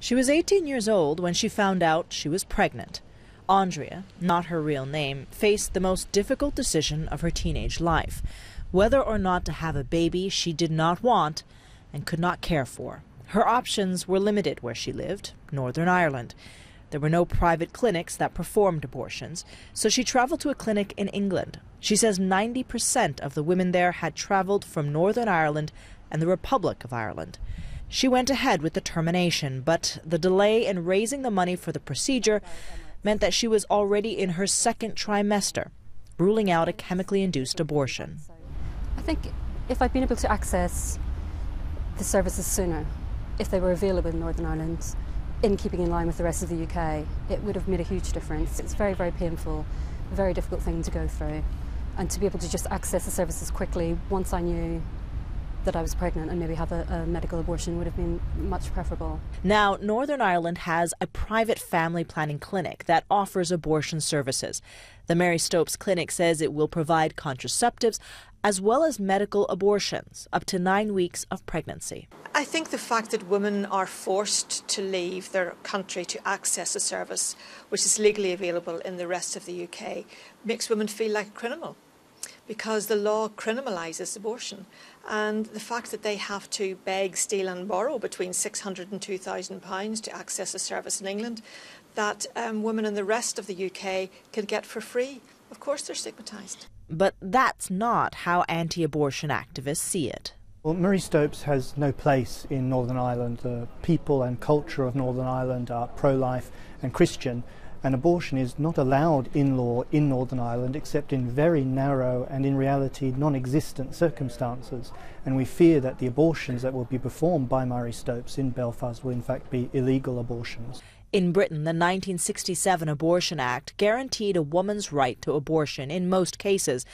She was 18 years old when she found out she was pregnant. Andrea, not her real name, faced the most difficult decision of her teenage life, whether or not to have a baby she did not want and could not care for. Her options were limited where she lived, Northern Ireland. There were no private clinics that performed abortions, so she traveled to a clinic in England. She says 90% of the women there had traveled from Northern Ireland and the Republic of Ireland. She went ahead with the termination, but the delay in raising the money for the procedure meant that she was already in her second trimester, ruling out a chemically induced abortion. I think if I'd been able to access the services sooner, if they were available in Northern Ireland, in keeping in line with the rest of the UK, it would have made a huge difference. It's very, very painful, a very difficult thing to go through. And to be able to just access the services quickly once I knew that I was pregnant and maybe have a medical abortion would have been much preferable. Now, Northern Ireland has a private family planning clinic that offers abortion services. The Mary Stopes Clinic says it will provide contraceptives as well as medical abortions up to 9 weeks of pregnancy. I think the fact that women are forced to leave their country to access a service which is legally available in the rest of the UK makes women feel like a criminal, because the law criminalises abortion, and the fact that they have to beg, steal and borrow between £600 and £2,000 to access a service in England that women in the rest of the UK can get for free, of course they're stigmatised. But that's not how anti-abortion activists see it. Well, Mary Stopes has no place in Northern Ireland. The people and culture of Northern Ireland are pro-life and Christian, and abortion is not allowed in law in Northern Ireland except in very narrow and in reality non-existent circumstances. And we fear that the abortions that will be performed by Mary Stopes in Belfast will in fact be illegal abortions. In Britain, the 1967 Abortion Act guaranteed a woman's right to abortion in most cases,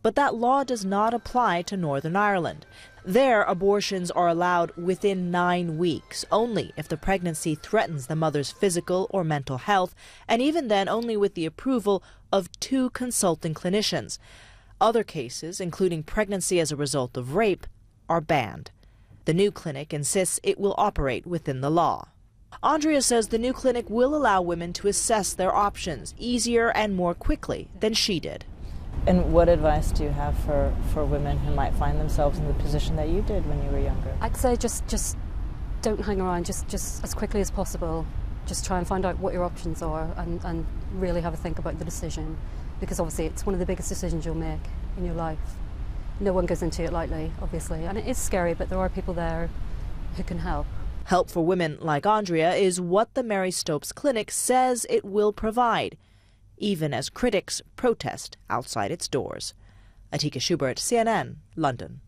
but that law does not apply to Northern Ireland. There, abortions are allowed within 9 weeks, only if the pregnancy threatens the mother's physical or mental health, and even then only with the approval of 2 consulting clinicians. Other cases, including pregnancy as a result of rape, are banned. The new clinic insists it will operate within the law. Andrea says the new clinic will allow women to assess their options easier and more quickly than she did. And what advice do you have for women who might find themselves in the position that you did when you were younger? I'd say just don't hang around, just as quickly as possible. Just try and find out what your options are and really have a think about the decision, because obviously it's one of the biggest decisions you'll make in your life. No one goes into it lightly, obviously, and it is scary, but there are people there who can help. Help for women like Andrea is what the Mary Stopes Clinic says it will provide, even as critics protest outside its doors. Atika Schubert, CNN, London.